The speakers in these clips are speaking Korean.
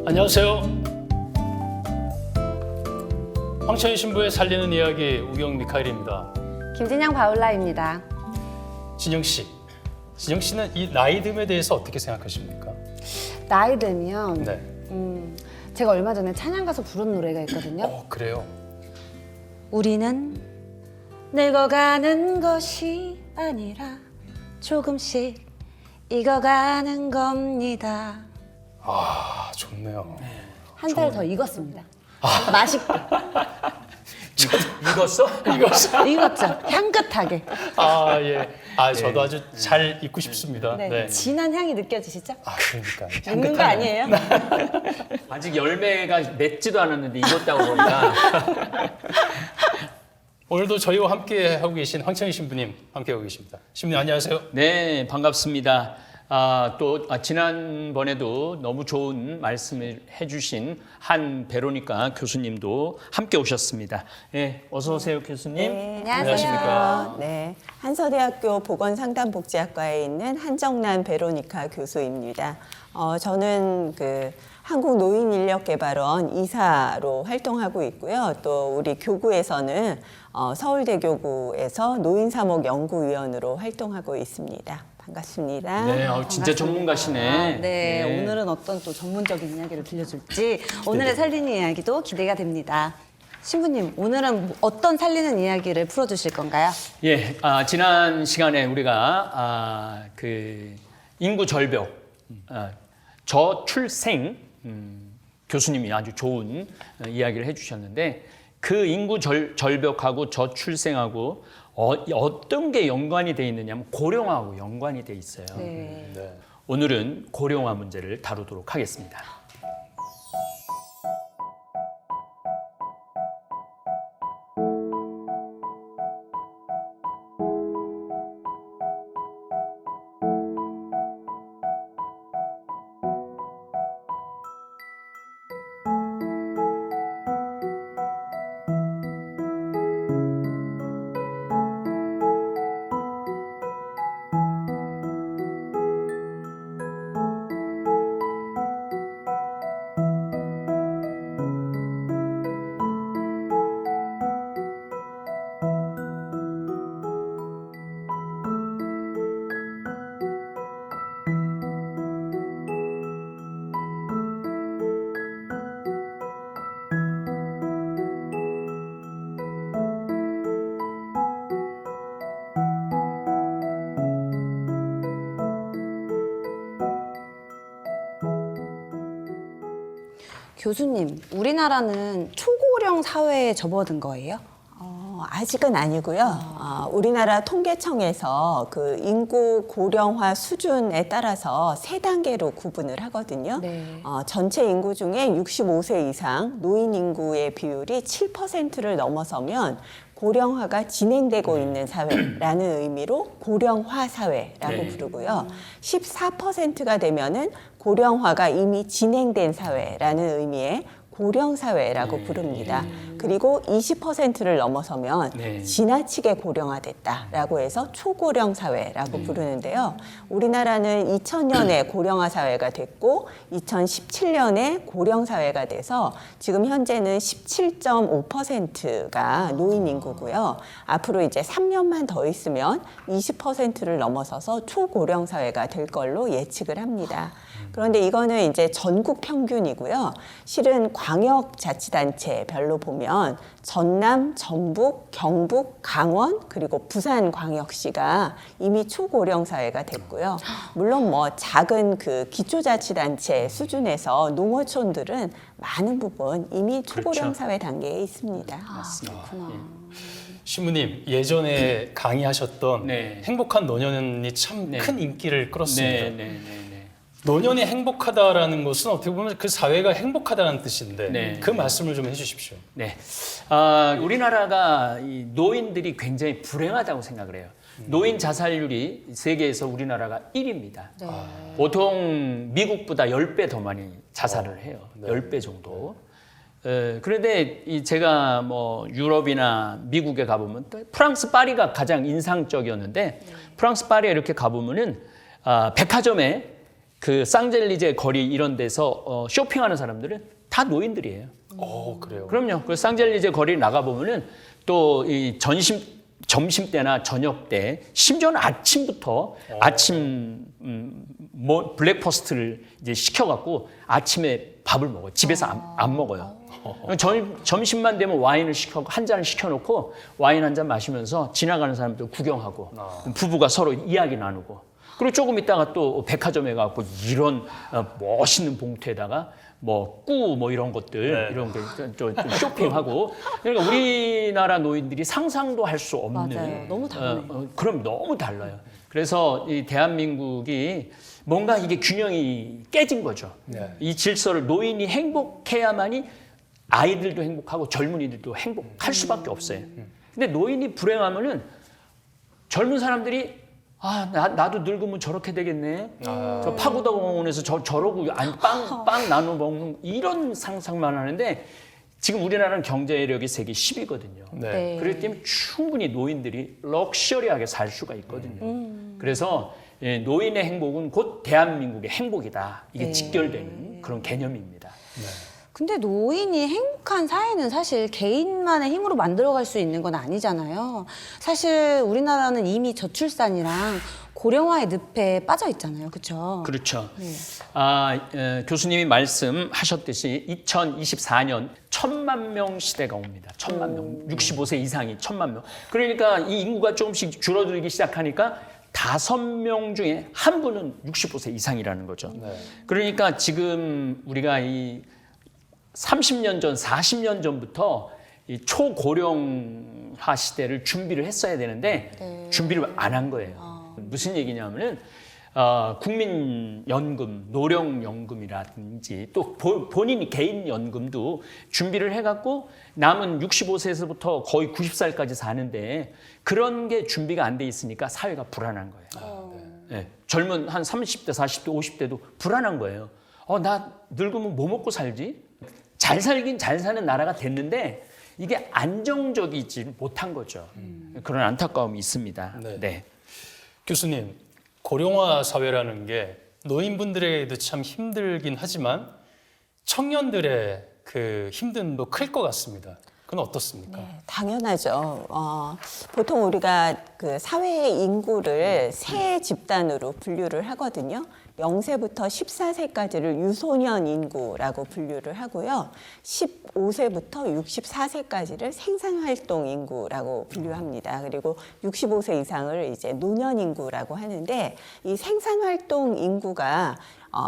안녕하세요. 황천희 신부의 살리는 이야기 우경 미카엘입니다. 김진영 바울라입니다. 진영 씨, 진영 씨는 이 나이듦에 대해서 어떻게 생각하십니까? 나이 들면 네. 제가 얼마 전에 찬양 가서 부른 노래가 있거든요. 그래요? 우리는 늙어가는 것이 아니라 조금씩 익어가는 겁니다. 아, 좋네요. 한 살 더 익었습니다. 맛있게. 익었어? 익었죠? 향긋하게. 아, 예. 아, 저도 아주 잘 잊고 싶습니다. 네. 네. 진한 향이 느껴지시죠? 아, 그러니까. 익는 거 아니에요? 아직 열매가 맺지도 않았는데 익었다고 그러니까. 오늘도 저희와 함께 하고 계신 황천희 신부님 함께 하고 계십니다. 신부님 안녕하세요. 네, 반갑습니다. 지난번에도 너무 좋은 말씀을 해주신 한 베로니카 교수님도 함께 오셨습니다. 네, 어서 오세요, 교수님. 네, 안녕하세요. 안녕하십니까? 네, 한서대학교 보건상담복지학과에 있는 한정란 베로니카 교수입니다. 저는 한국노인인력개발원 이사로 활동하고 있고요. 또 우리 교구에서는 서울대교구에서 노인사목연구위원으로 활동하고 있습니다. 반갑습니다. 네, 진짜 전문가시네. 네, 오늘은 어떤 또 전문적인 이야기를 들려줄지 오늘의 살리는 이야기도 기대가 됩니다. 신부님, 오늘은 어떤 살리는 이야기를 풀어주실 건가요? 예, 지난 시간에 우리가 인구 절벽, 저출생 교수님이 아주 좋은 이야기를 해주셨는데 그 인구 절벽하고 저출생하고 어떤 게 연관이 돼 있느냐면 고령화하고 연관이 돼 있어요. 네. 네. 오늘은 고령화 문제를 다루도록 하겠습니다. 교수님, 우리나라는 초고령 사회에 접어든 거예요? 아직은 아니고요. 우리나라 통계청에서 그 인구 고령화 수준에 따라서 세 단계로 구분을 하거든요. 네. 전체 인구 중에 65세 이상 노인 인구의 비율이 7%를 넘어서면 고령화가 진행되고 있는 사회라는 의미로 고령화 사회라고 네. 부르고요. 14%가 되면은 고령화가 이미 진행된 사회라는 의미의 고령사회라고 부릅니다. 그리고 20%를 넘어서면 네. 지나치게 고령화됐다라고 해서 초고령 사회라고 부르는데요. 우리나라는 2000년에 고령화 사회가 됐고 2017년에 고령 사회가 돼서 지금 현재는 17.5%가 노인 인구고요. 앞으로 이제 3년만 더 있으면 20%를 넘어서서 초고령 사회가 될 걸로 예측을 합니다. 그런데 이거는 이제 전국 평균이고요. 실은 광역자치단체별로 보면 전남, 전북, 경북, 강원 그리고 부산광역시가 이미 초고령 사회가 됐고요. 물론 뭐 작은 그 기초자치단체 수준에서 농어촌들은 많은 부분 이미 초고령 그렇죠. 사회 단계에 있습니다. 맞습니다. 신부님, 예전에 강의하셨던 네. 행복한 노년이 참 큰 네. 인기를 끌었습니다. 네, 네, 네, 네. 노년이 행복하다라는 것은 어떻게 보면 그 사회가 행복하다는 뜻인데 네. 그 말씀을 좀 해주십시오. 네. 우리나라가 이 노인들이 굉장히 불행하다고 생각을 해요. 노인 자살률이 세계에서 우리나라가 1위입니다. 네. 보통 미국보다 10배 더 많이 자살을 해요. 네. 10배 정도. 그런데 제가 뭐 유럽이나 미국에 가보면 또 프랑스 파리가 가장 인상적이었는데 프랑스 파리에 이렇게 가보면은 백화점에 그 쌍젤리제 거리 이런 데서 쇼핑하는 사람들은 다 노인들이에요. 그래요. 그럼요. 그 쌍젤리제 거리 나가 보면은 또 이 점심 때나 저녁 때, 심지어는 아침부터 아침 뭐 블랙퍼스트를 이제 시켜갖고 아침에 밥을 먹어요. 집에서 안 먹어요. 점심만 되면 와인을 시켜 한 잔을 시켜놓고 와인 한 잔 마시면서 지나가는 사람들 구경하고 부부가 서로 이야기 나누고 그리고 조금 있다가 또 백화점에 가고 이런 멋있는 봉투에다가 뭐 꾸 뭐 이런 것들 이런 게 좀 쇼핑하고 그러니까 우리나라 노인들이 상상도 할 수 없는 맞아요. 너무 다르네. 그럼 너무 달라요. 그래서 이 대한민국이 뭔가 이게 균형이 깨진 거죠. 네. 이 질서를 노인이 행복해야만이 아이들도 행복하고 젊은이들도 행복할 수밖에 없어요. 근데 노인이 불행하면은 젊은 사람들이 나도 늙으면 저렇게 되겠네. 저 파고다 공원에서 저러고 빵 나눠 먹는 이런 상상만 하는데 지금 우리나라는 경제력이 세계 10위거든요. 네. 그렇기 때문에 충분히 노인들이 럭셔리하게 살 수가 있거든요. 그래서 노인의 행복은 곧 대한민국의 행복이다. 이게 직결되는 그런 개념입니다. 근데 노인이 행복한 사회는 사실 개인만의 힘으로 만들어갈 수 있는 건 아니잖아요. 사실 우리나라는 이미 저출산이랑 고령화의 늪에 빠져 있잖아요. 그렇죠? 그렇죠. 네. 교수님이 말씀하셨듯이 2024년 1,000만 명 시대가 옵니다. 1,000만 명. 65세 이상이 1,000만 명. 그러니까 이 인구가 조금씩 줄어들기 시작하니까 5명 중에 한 분은 65세 이상이라는 거죠. 네. 그러니까 지금 우리가 이 30년 전, 40년 전부터 이 초고령화 시대를 준비를 했어야 되는데 준비를 안 한 거예요. 무슨 얘기냐면은 국민연금, 노령연금이라든지 또 본인 개인연금도 준비를 해갖고 남은 65세에서부터 거의 90살까지 사는데 그런 게 준비가 안 돼 있으니까 사회가 불안한 거예요. 네. 젊은 한 30대, 40대, 50대도 불안한 거예요. 나 늙으면 뭐 먹고 살지? 잘 살긴 잘 사는 나라가 됐는데 이게 안정적이지 못한 거죠. 그런 안타까움이 있습니다. 네. 네. 교수님, 고령화 사회라는 게 노인분들에게도 참 힘들긴 하지만 청년들의 그 힘듦도 클 것 같습니다. 그건 어떻습니까? 네, 당연하죠. 보통 우리가 그 사회의 인구를 세 집단으로 분류를 하거든요. 0세부터 14세까지를 유소년 인구라고 분류를 하고요. 15세부터 64세까지를 생산활동 인구라고 분류합니다. 그리고 65세 이상을 이제 노년 인구라고 하는데 이 생산활동 인구가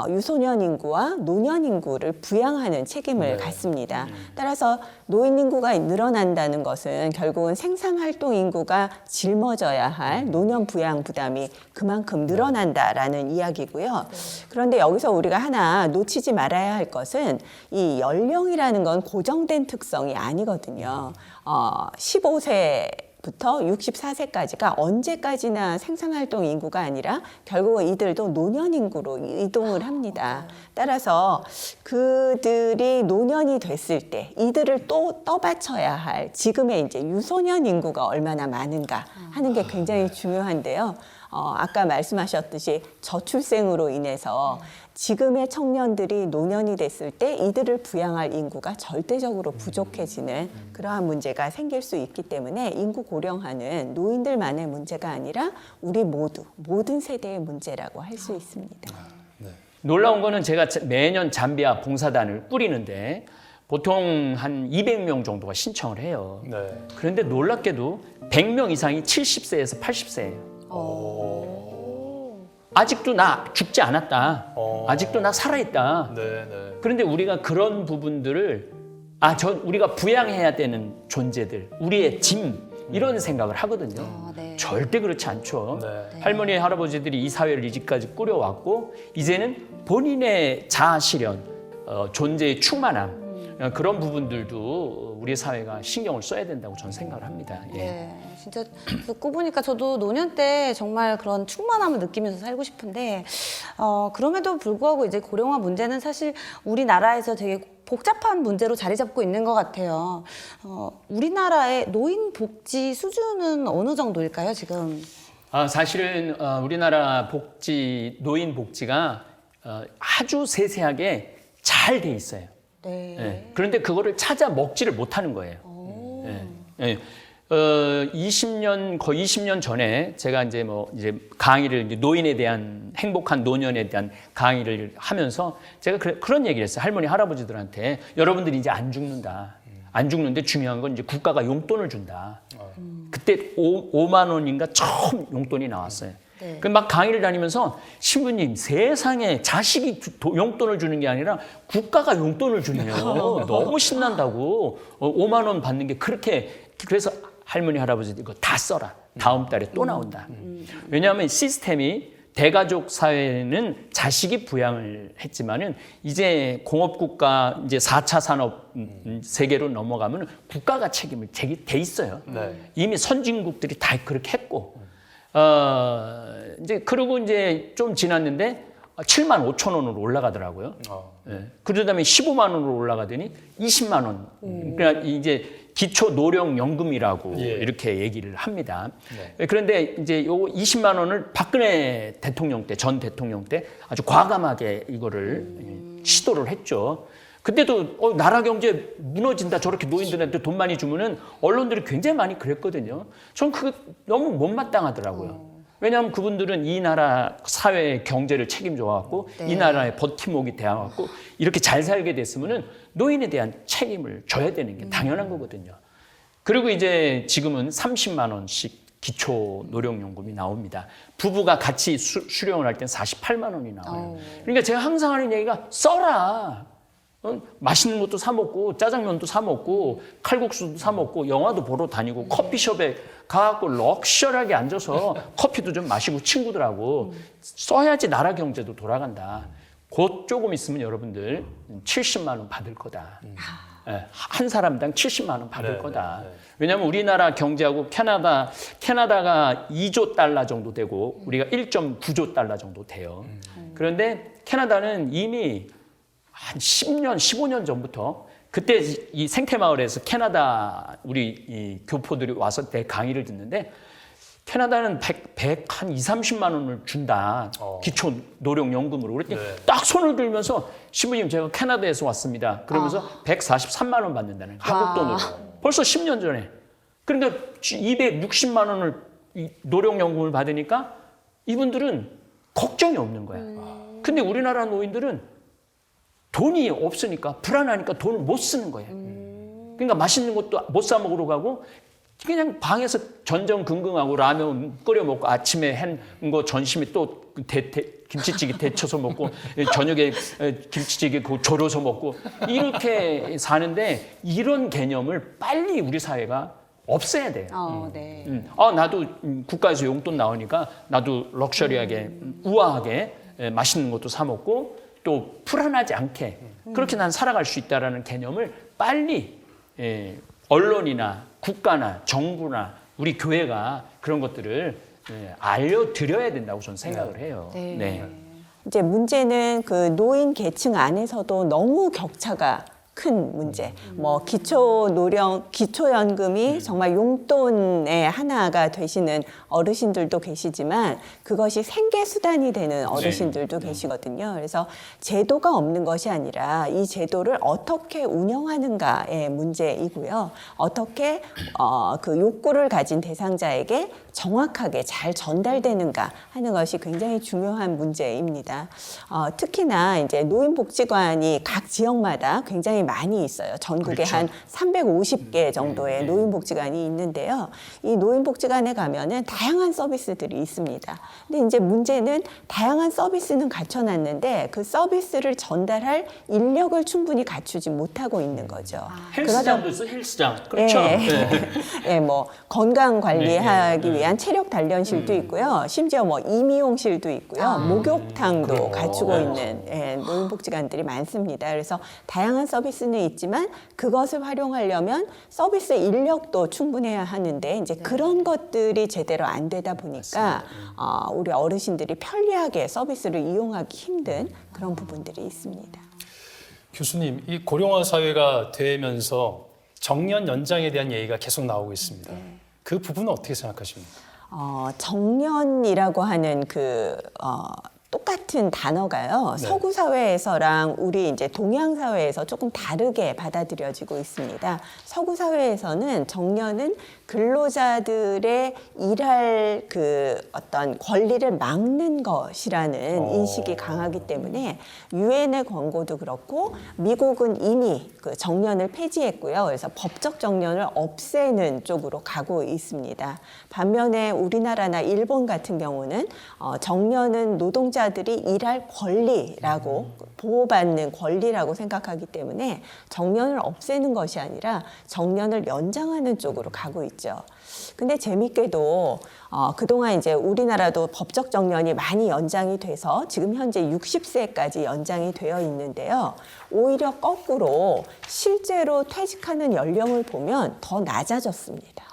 유소년 인구와 노년 인구를 부양하는 책임을 갖습니다. 따라서 노인 인구가 늘어난다는 것은 결국은 생산활동 인구가 짊어져야 할 노년 부양 부담이 그만큼 늘어난다라는 이야기고요. 그런데 여기서 우리가 하나 놓치지 말아야 할 것은 이 연령이라는 건 고정된 특성이 아니거든요. 15세부터 64세까지가 언제까지나 생산활동 인구가 아니라 결국은 이들도 노년 인구로 이동을 합니다. 따라서 그들이 노년이 됐을 때 이들을 또 떠받쳐야 할 지금의 이제 유소년 인구가 얼마나 많은가 하는 게 굉장히 중요한데요. 아까 말씀하셨듯이 저출생으로 인해서 지금의 청년들이 노년이 됐을 때 이들을 부양할 인구가 절대적으로 부족해지는 그러한 문제가 생길 수 있기 때문에 인구 고령화는 노인들만의 문제가 아니라 우리 모든 세대의 문제라고 할 수 있습니다. 놀라운 거는 제가 매년 잠비아 봉사단을 꾸리는데 보통 한 200명 정도가 신청을 해요. 네. 그런데 놀랍게도 100명 이상이 70세에서 80세예요. 아직도 나 죽지 않았다. 아직도 나 살아있다. 네, 네. 그런데 우리가 그런 부분들을 우리가 부양해야 되는 존재들, 우리의 짐 이런 생각을 하거든요. 네. 절대 그렇지 않죠. 네. 할머니, 할아버지들이 이 사회를 이제까지 꾸려왔고 이제는 본인의 자아 실현, 존재의 충만함 그런 부분들도 우리 사회가 신경을 써야 된다고 저는 생각을 합니다. 예. 네, 진짜 듣고 보니까 저도 노년 때 정말 그런 충만함을 느끼면서 살고 싶은데 그럼에도 불구하고 이제 고령화 문제는 사실 우리나라에서 되게 복잡한 문제로 자리 잡고 있는 것 같아요. 우리나라의 노인 복지 수준은 어느 정도일까요, 지금? 사실은 우리나라 노인 복지가 아주 세세하게 잘 돼 있어요. 네. 예. 그런데 그거를 찾아 먹지를 못하는 거예요. 예. 20년 거의 20년 전에 제가 이제 강의를 이제 노인에 대한 행복한 노년에 대한 강의를 하면서 제가 그런 얘기를 했어요. 할머니 할아버지들한테 여러분들이 이제 안 죽는다. 안 죽는데 중요한 건 이제 국가가 용돈을 준다. 그때 5만 원인가 처음 용돈이 나왔어요. 네. 그 막 강의를 다니면서 신부님 세상에 자식이 용돈을 주는 게 아니라 국가가 용돈을 주네요. 너무 신난다고. 5만 원 받는 게 그렇게 그래서 할머니 할아버지 이거 다 써라. 다음 달에 또 나온다. 왜냐하면 시스템이 대가족 사회는 자식이 부양을 했지만은 이제 공업국가 이제 4차 산업 세계로 넘어가면 국가가 책임을 돼 있어요. 네. 이미 선진국들이 다 그렇게 했고, 이제 그러고 이제 좀 지났는데 7만 5천 원으로 올라가더라고요. 예. 그러다음에 15만 원으로 올라가더니 20만 원. 그러니까 이제 기초 노령연금이라고 예. 이렇게 얘기를 합니다. 네. 그런데 이제 요 20만 원을 박근혜 대통령 때, 전 대통령 때 아주 과감하게 이거를 시도를 했죠. 그때도 나라 경제 무너진다 저렇게 노인들한테 돈 많이 주면은 언론들이 굉장히 많이 그랬거든요. 전 그게 너무 못마땅하더라고요. 왜냐하면 그분들은 이 나라 사회의 경제를 책임져 갖고 네. 이 나라의 버팀목이 되어 갖고 이렇게 잘 살게 됐으면은 노인에 대한 책임을 져야 되는 게 당연한 거거든요. 그리고 이제 지금은 30만 원씩 기초 노령연금이 나옵니다. 부부가 같이 수령을 할 땐 48만 원이 나와요. 그러니까 제가 항상 하는 얘기가 써라. 맛있는 것도 사 먹고 짜장면도 사 먹고 칼국수도 사 먹고 영화도 보러 다니고 커피숍에 가갖고 럭셔리하게 앉아서 커피도 좀 마시고 친구들하고 써야지 나라 경제도 돌아간다. 곧 조금 있으면 여러분들 70만 원 받을 거다. 예, 한 사람당 70만 원 받을 거다. 왜냐하면 우리나라 경제하고 캐나다가 2조 달러 정도 되고 우리가 1.9조 달러 정도 돼요. 그런데 캐나다는 이미 한 10년, 15년 전부터 그때 이 생태마을에서 캐나다 우리 이 교포들이 와서 내 강의를 듣는데 캐나다는 100 한 30만 원을 준다. 기초 노령연금으로. 그랬더니 네. 딱 손을 들면서 신부님 제가 캐나다에서 왔습니다. 그러면서 143만 원 받는다는 거예요. 한국 돈으로. 벌써 10년 전에. 그러니까 260만 원을 이 노령연금을 받으니까 이분들은 걱정이 없는 거야. 근데 우리나라 노인들은 돈이 없으니까 불안하니까 돈을 못 쓰는 거예요. 그러니까 맛있는 것도 못 사 먹으러 가고 그냥 방에서 전전긍긍하고 라면 끓여 먹고 아침에 한 거 점심에 또 김치찌개 데쳐서 먹고 저녁에 김치찌개 그거 졸여서 먹고 이렇게 사는데 이런 개념을 빨리 우리 사회가 없애야 돼요. 네. 나도 국가에서 용돈 나오니까 나도 럭셔리하게 우아하게 맛있는 것도 사 먹고 또 불안하지 않게 그렇게 난 살아갈 수 있다라는 개념을 빨리 언론이나 국가나 정부나 우리 교회가 그런 것들을 알려드려야 된다고 저는 생각을 해요. 네. 네. 이제 문제는 그 노인 계층 안에서도 너무 격차가 큰 문제. 뭐 기초연금이 정말 용돈의 하나가 되시는 어르신들도 계시지만 그것이 생계 수단이 되는 어르신들도 계시거든요. 그래서 제도가 없는 것이 아니라 이 제도를 어떻게 운영하는가의 문제이고요. 어떻게 그 욕구를 가진 대상자에게 정확하게 잘 전달되는가 하는 것이 굉장히 중요한 문제입니다. 특히나 이제 노인복지관이 각 지역마다 굉장히 많이 있어요. 전국에 그렇죠. 한 350개 정도의 노인복지관이 있는데요. 이 노인복지관에 가면은 다양한 서비스들이 있습니다. 근데 이제 문제는 다양한 서비스는 갖춰놨는데 그 서비스를 전달할 인력을 충분히 갖추지 못하고 있는 거죠. 헬스장도 있어, 헬스장. 그렇죠. 예, 뭐 건강 관리하기 위한 체력 단련실도 있고요. 심지어 뭐 이미용실도 있고요. 목욕탕도 갖추고 있는 노인복지관들이 많습니다. 그래서 다양한 서비스는 있지만 그것을 활용하려면 서비스 인력도 충분해야 하는데 이제 그런 것들이 제대로 안 되다 보니까 우리 어르신들이 편리하게 서비스를 이용하기 힘든 그런 부분들이 있습니다. 교수님, 이 고령화 사회가 되면서 정년 연장에 대한 얘기가 계속 나오고 있습니다. 그 부분은 어떻게 생각하십니까? 정년이라고 하는 똑같은 단어가요. 네. 서구 사회에서랑 우리 이제 동양 사회에서 조금 다르게 받아들여지고 있습니다. 서구 사회에서는 정년은 근로자들의 일할 그 어떤 권리를 막는 것이라는 인식이 강하기 때문에 유엔의 권고도 그렇고 미국은 이미 그 정년을 폐지했고요. 그래서 법적 정년을 없애는 쪽으로 가고 있습니다. 반면에 우리나라나 일본 같은 경우는 정년은 노동자들이 일할 권리라고 보호받는 권리라고 생각하기 때문에 정년을 없애는 것이 아니라 정년을 연장하는 쪽으로 가고 있죠. 근데 재밌게도 그동안 이제 우리나라도 법적 정년이 많이 연장이 돼서 지금 현재 60세까지 연장이 되어 있는데요. 오히려 거꾸로 실제로 퇴직하는 연령을 보면 더 낮아졌습니다.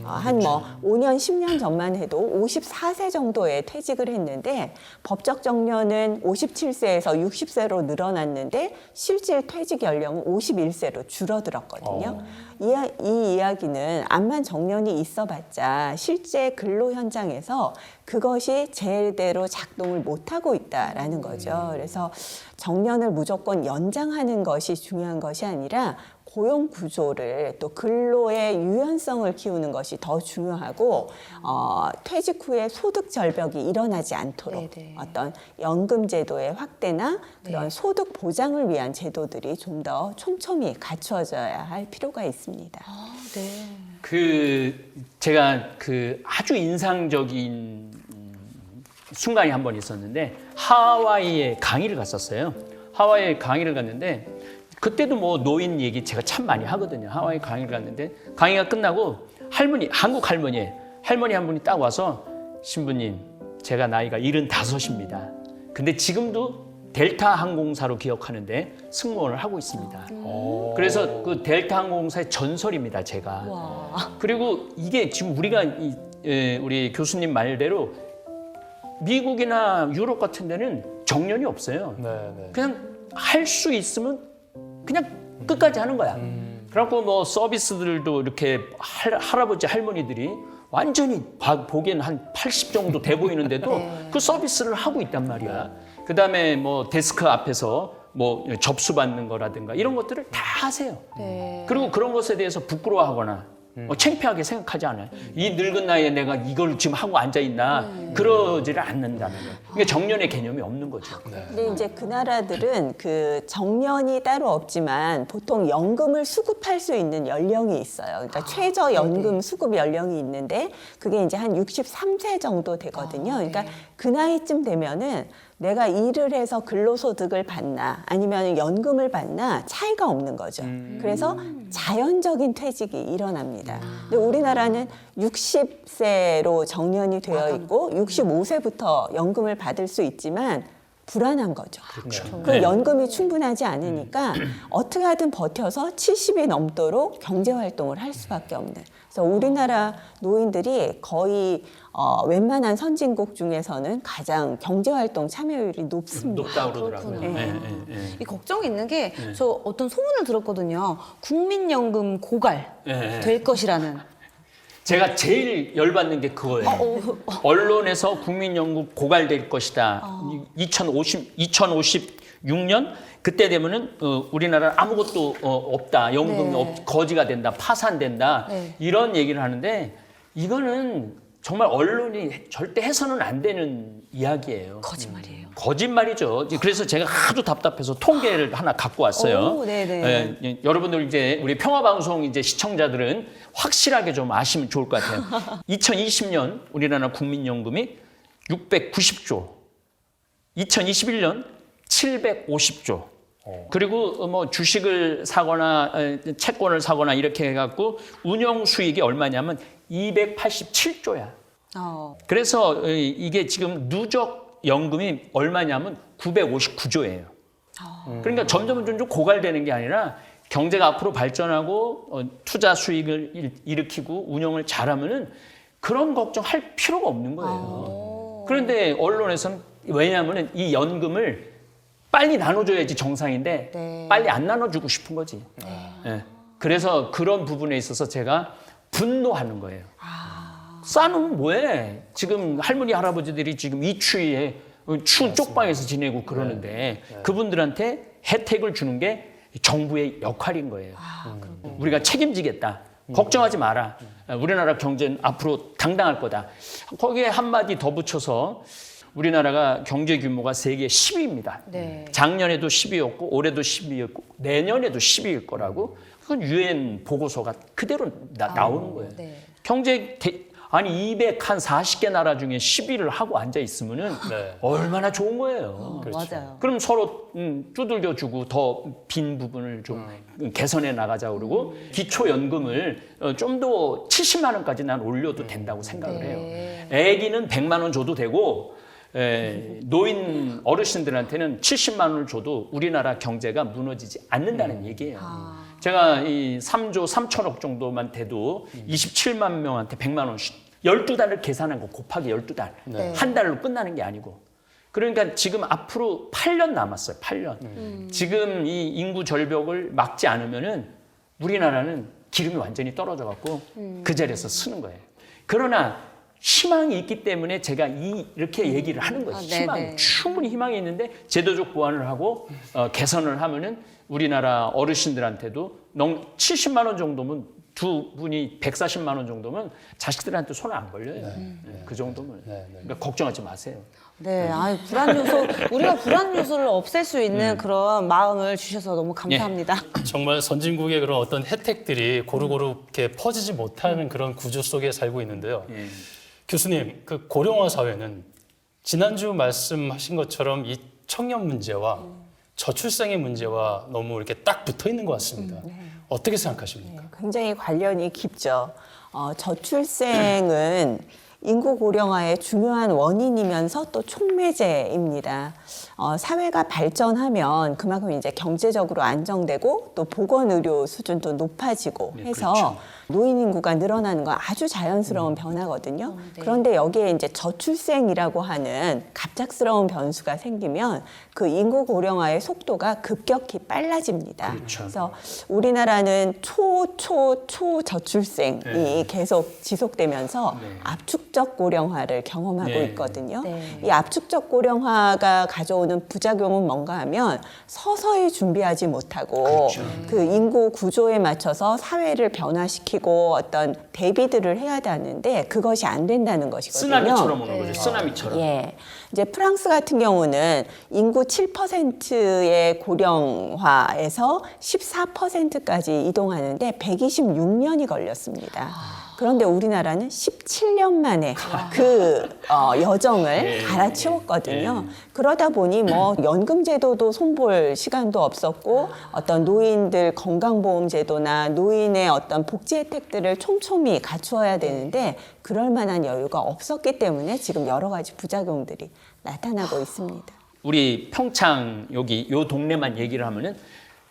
한 뭐 5년, 10년 전만 해도 54세 정도에 퇴직을 했는데 법적 정년은 57세에서 60세로 늘어났는데 실질 퇴직 연령은 51세로 줄어들었거든요. 이 이야기는 암만 정년이 있어봤자 실제 근로 현장에서 그것이 제대로 작동을 못하고 있다라는 거죠. 그래서 정년을 무조건 연장하는 것이 중요한 것이 아니라 고용 구조를 또 근로의 유연성을 키우는 것이 더 중요하고 퇴직 후에 소득 절벽이 일어나지 않도록 네네. 어떤 연금 제도의 확대나 그런 소득 보장을 위한 제도들이 좀 더 촘촘히 갖추어져야 할 필요가 있습니다. 네. 제가 아주 인상적인 순간이 한 번 있었는데 하와이에 강의를 갔었어요. 하와이에 강의를 갔는데 그때도 뭐 노인 얘기 제가 참 많이 하거든요. 하와이 강의를 갔는데 강의가 끝나고 한국 할머니 한 분이 딱 와서 신부님, 제가 나이가 75입니다. 근데 지금도 델타 항공사로 기억하는데 승무원을 하고 있습니다. 그래서 그 델타 항공사의 전설입니다, 제가. 와. 그리고 이게 지금 우리가 우리 교수님 말대로 미국이나 유럽 같은 데는 정년이 없어요. 네, 네. 그냥 할 수 있으면 그냥 끝까지 하는 거야. 그래갖고 뭐 서비스들도 이렇게 할아버지 할머니들이 완전히 보기에는 한 80 정도 돼 보이는데도 그 서비스를 하고 있단 말이야. 그다음에 뭐 데스크 앞에서 뭐 접수 받는 거라든가 이런 것들을 다 하세요. 네. 그리고 그런 것에 대해서 부끄러워하거나 창피하게 생각하지 않아요. 이 늙은 나이에 내가 이걸 지금 하고 앉아 있나 그러지를 않는다는 거예요. 그러니까 정년의 개념이 없는 거죠. 근데 이제 그 나라들은 그 정년이 따로 없지만 보통 연금을 수급할 수 있는 연령이 있어요. 그러니까 최저 연금 수급 연령이 있는데 그게 이제 한 63세 정도 되거든요. 그러니까 그 나이쯤 되면은 내가 일을 해서 근로소득을 받나 아니면 연금을 받나 차이가 없는 거죠. 그래서 자연적인 퇴직이 일어납니다. 근데 우리나라는 60세로 정년이 되어 있고 65세부터 연금을 받을 수 있지만 불안한 거죠. 그렇죠. 그 연금이 충분하지 않으니까 어떻게 하든 버텨서 70이 넘도록 경제활동을 할 수밖에 없는. 그래서 우리나라 노인들이 거의 웬만한 선진국 중에서는 가장 경제활동 참여율이 높습니다. 높다고 그러더라고요. 그렇구나. 예. 이 걱정이 있는 게 저 어떤 소문을 들었거든요. 국민연금 고갈 될 것이라는. 제가 제일 열받는 게 그거예요. 언론에서 국민연금 고갈될 것이다. 2056년 그때 되면은 우리나라 아무것도 없다. 연금이 거지가 된다. 파산된다. 네. 이런 얘기를 하는데 이거는 정말 언론이 절대 해서는 안 되는 이야기예요. 거짓말이에요. 거짓말이죠. 그래서 제가 하도 답답해서 통계를 하나 갖고 왔어요. 오, 네네. 여러분들 이제 우리 평화방송 이제 시청자들은 확실하게 좀 아시면 좋을 것 같아요. 2020년 우리나라 국민연금이 690조, 2021년 750조. 그리고 뭐 주식을 사거나 채권을 사거나 이렇게 해갖고 운영 수익이 얼마냐면 287조야. 그래서 이게 지금 누적 연금이 얼마냐면 959조예요. 그러니까 점점 고갈되는 게 아니라 경제가 앞으로 발전하고 투자 수익을 일으키고 운영을 잘하면은 그런 걱정할 필요가 없는 거예요. 그런데 언론에서는 왜냐하면 이 연금을 빨리 나눠줘야지 정상인데 빨리 안 나눠주고 싶은 거지. 네. 그래서 그런 부분에 있어서 제가 분노하는 거예요. 싸놓으면 뭐해? 지금 할머니 할아버지들이 지금 이 추위에 추운 쪽방에서 지내고 그러는데 그분들한테 혜택을 주는 게 정부의 역할인 거예요. 우리가 책임지겠다. 걱정하지 마라. 우리나라 경제는 앞으로 당당할 거다. 거기에 한마디 더 붙여서 우리나라가 경제 규모가 세계 10위입니다. 네. 작년에도 10위였고 올해도 10위였고 내년에도 10위일 거라고 그건 유엔 보고서가 그대로 나오는 거예요. 네. 아니 240개 나라 중에 10위를 하고 앉아 있으면은 네. 얼마나 좋은 거예요. 맞아요. 그럼 서로 두들겨 주고 더 빈 부분을 좀 개선해 나가자 그러고 기초연금을 좀 더 70만 원까지 난 올려도 된다고 생각을 해요. 애기는 100만 원 줘도 되고 노인 어르신들한테는 70만 원을 줘도 우리나라 경제가 무너지지 않는다는 얘기예요. 제가 이 3조 3천억 정도만 돼도 27만 명한테 100만 원씩 12달을 계산한 거 곱하기 12달. 네. 한 달로 끝나는 게 아니고. 그러니까 지금 앞으로 8년 남았어요. 8년. 지금 이 인구 절벽을 막지 않으면은 우리나라는 기름이 완전히 떨어져 갖고 그 자리에서 쓰는 거예요. 그러나 희망이 있기 때문에 제가 이렇게 얘기를 하는 거예요. 희망, 충분히 희망이 있는데 제도적 보완을 하고 개선을 하면은 우리나라 어르신들한테도 70만 원 정도면 두 분이 140만 원 정도면 자식들한테 손 안 걸려요. 그 정도면. 그러니까 걱정하지 마세요. 네, 불안 요소, 우리가 불안 요소를 없앨 수 있는 그런 마음을 주셔서 너무 감사합니다. 정말 선진국의 그런 어떤 혜택들이 고루고루 이렇게 퍼지지 못하는 그런 구조 속에 살고 있는데요. 교수님, 그 고령화 사회는 지난주 말씀하신 것처럼 이 청년 문제와 저출생의 문제와 너무 이렇게 딱 붙어 있는 것 같습니다. 어떻게 생각하십니까? 굉장히 관련이 깊죠. 저출생은 인구 고령화의 중요한 원인이면서 또 촉매제입니다. 사회가 발전하면 그만큼 이제 경제적으로 안정되고 또 보건의료 수준도 높아지고 해서 그렇죠. 노인 인구가 늘어나는 건 아주 자연스러운 변화거든요. 그런데 여기에 이제 저출생이라고 하는 갑작스러운 변수가 생기면 그 인구 고령화의 속도가 급격히 빨라집니다. 그렇죠. 그래서 우리나라는 초저출생이 계속 지속되면서 압축적 고령화를 경험하고 있거든요. 이 압축적 고령화가 가져오는 부작용은 뭔가 하면 서서히 준비하지 못하고 그 인구 구조에 맞춰서 사회를 변화시키고 어떤 대비들을 해야 되는데 그것이 안 된다는 것이거든요. 쓰나미처럼 오는 거죠. 쓰나미처럼. 예. 이제 프랑스 같은 경우는 인구 7%의 고령화에서 14%까지 이동하는데 126년이 걸렸습니다. 그런데 우리나라는 17년 만에 그 여정을 갈아치웠거든요. 그러다 보니 뭐 연금제도도 손볼 시간도 없었고 어떤 노인들 건강보험제도나 노인의 어떤 복지 혜택들을 촘촘히 갖추어야 되는데 그럴 만한 여유가 없었기 때문에 지금 여러 가지 부작용들이 나타나고 있습니다. 우리 평창 여기 요 동네만 얘기를 하면은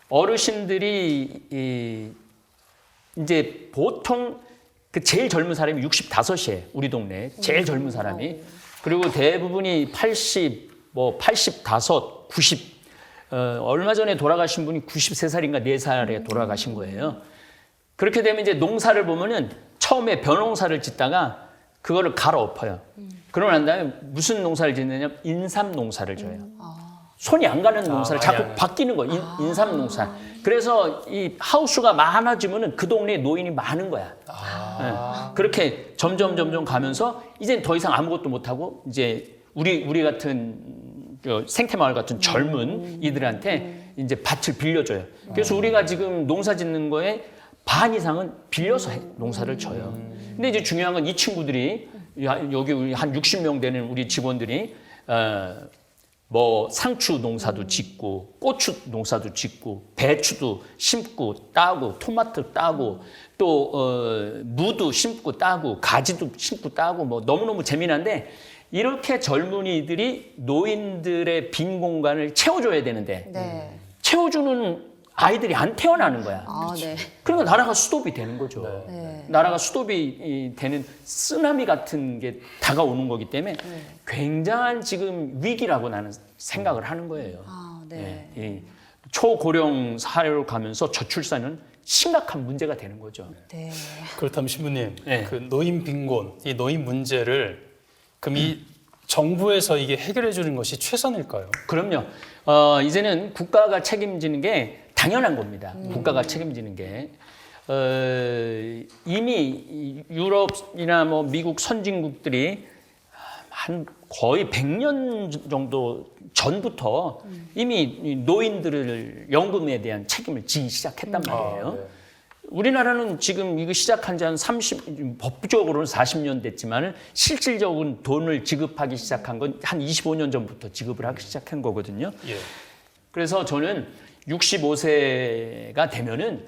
어르신들이 이제 보통 그 제일 젊은 사람이 65이에요. 우리 동네 제일 젊은 사람이. 그리고 대부분이 80, 뭐 85, 90. 얼마 전에 돌아가신 분이 93살인가 4살에 돌아가신 거예요. 그렇게 되면 이제 농사를 보면은 처음에 벼농사를 짓다가 그거를 갈아엎어요. 그러고 난 다음에 무슨 농사를 짓느냐? 인삼 농사를 져요. 손이 안 가는 농사를 자꾸 바뀌는 거예요. 인삼 농사. 그래서 이 하우스가 많아지면은 그 동네에 노인이 많은 거야. 네. 그렇게 점점 가면서 이제 더 이상 아무것도 못 하고 이제 우리 같은 생태마을 같은 젊은 이들한테 이제 밭을 빌려줘요. 그래서 우리가 지금 농사 짓는 거에 반 이상은 빌려서 농사를 져요. 근데 이제 중요한 건 이 친구들이 여기 우리 한 60명 되는 우리 직원들이 뭐 상추 농사도 짓고 고추 농사도 짓고 배추도 심고 따고 토마토 따고 또 무도 심고 따고 가지도 심고 따고 뭐 너무너무 재미난데 이렇게 젊은이들이 노인들의 빈 공간을 채워줘야 되는데 채워주는 아이들이 안 태어나는 거야. 그러니까 나라가 스톱이 되는 거죠. 나라가 스톱이 되는 쓰나미 같은 게 다가오는 거기 때문에 굉장한 지금 위기라고 나는 생각을 하는 거예요. 이 초고령 사회로 가면서 저출산은 심각한 문제가 되는 거죠. 그렇다면 신부님, 그 노인 빈곤, 이 노인 문제를 그럼 이 정부에서 이게 해결해 주는 것이 최선일까요? 그럼요. 이제는 국가가 책임지는 게 당연한 겁니다. 국가가 책임지는 게. 이미 유럽이나 뭐 미국 선진국들이 한 거의 100년 정도 전부터 이미 노인들을 연금에 대한 책임을 지기 시작했단 말이에요. 네. 우리나라는 지금 이거 시작한 지 한 법적으로는 40년 됐지만 실질적으로 돈을 지급하기 시작한 건 한 25년 전부터 지급을 하기 시작한 거거든요. 예. 그래서 저는 65세가 되면은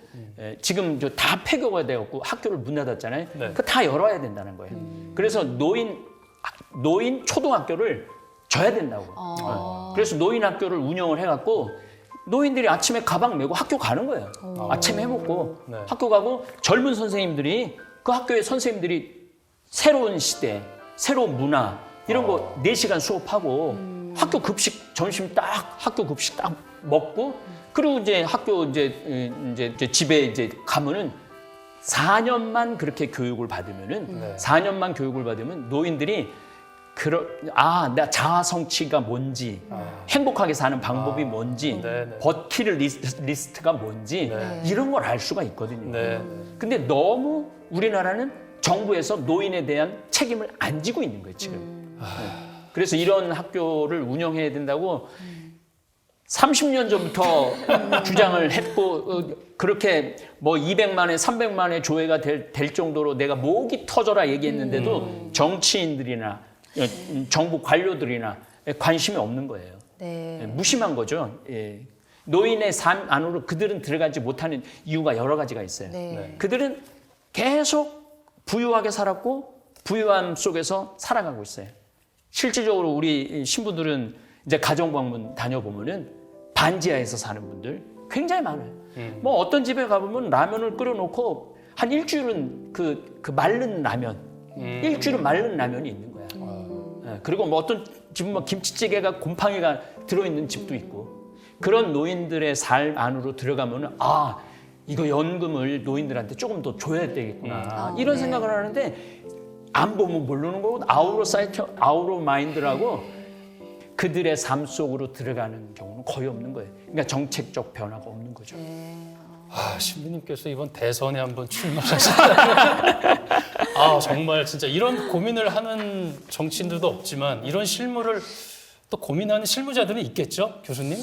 지금 다 폐교가 되었고 학교를 문 닫았잖아요. 네. 그거 다 열어야 된다는 거예요. 그래서 노인 초등학교를 줘야 된다고. 그래서 노인 학교를 운영을 해갖고 노인들이 아침에 가방 메고 학교 가는 거예요. 아침에 해먹고 네. 학교 가고 젊은 선생님들이 그 학교의 선생님들이 새로운 시대, 새로운 문화 이런 거 4시간 수업하고 학교 급식 점심 딱 학교 급식 딱 먹고 그리고 이제 학교 이제 집에 이제 가면은 4년만 그렇게 교육을 받으면은 네. 4년만 교육을 받으면 노인들이 나 자아 성취가 뭔지, 행복하게 사는 방법이 뭔지, 네. 버킷 리스트가 뭔지 네. 이런 걸 알 수가 있거든요. 네. 근데 너무 우리나라는 정부에서 노인에 대한 책임을 안 지고 있는 거예요, 지금. 네. 그래서 이런 학교를 운영해야 된다고 30년 전부터 주장을 했고 그렇게 뭐 200만에 300만의 조회가 될 정도로 내가 목이 터져라 얘기했는데도 정치인들이나 정부 관료들이나 관심이 없는 거예요. 네. 무심한 거죠. 예. 노인의 삶 안으로 그들은 들어가지 못하는 이유가 여러 가지가 있어요. 네. 그들은 계속 부유하게 살았고 부유함 속에서 살아가고 있어요. 실질적으로 우리 신부들은 이제 가정방문 다녀보면은 반지하에서 사는 분들 굉장히 많아요. 뭐 어떤 집에 가보면 라면을 끓여놓고 한 일주일은 그 마른 라면, 일주일은 마른 라면이 있는 거야. 예, 그리고 뭐 어떤 집은 뭐 김치찌개가 곰팡이가 들어있는 집도 있고 그런 노인들의 삶 안으로 들어가면은 이거 연금을 노인들한테 조금 더 줘야 되겠구나 이런 생각을 하는데 안 보면 모르는 거고 아우로 마인드라고 그들의 삶 속으로 들어가는 경우는 거의 없는 거예요. 그러니까 정책적 변화가 없는 거죠. 신부님께서 이번 대선에 한번 출마하셨다. 정말 진짜 이런 고민을 하는 정치인들도 없지만 이런 실무를 또 고민하는 실무자들은 있겠죠, 교수님?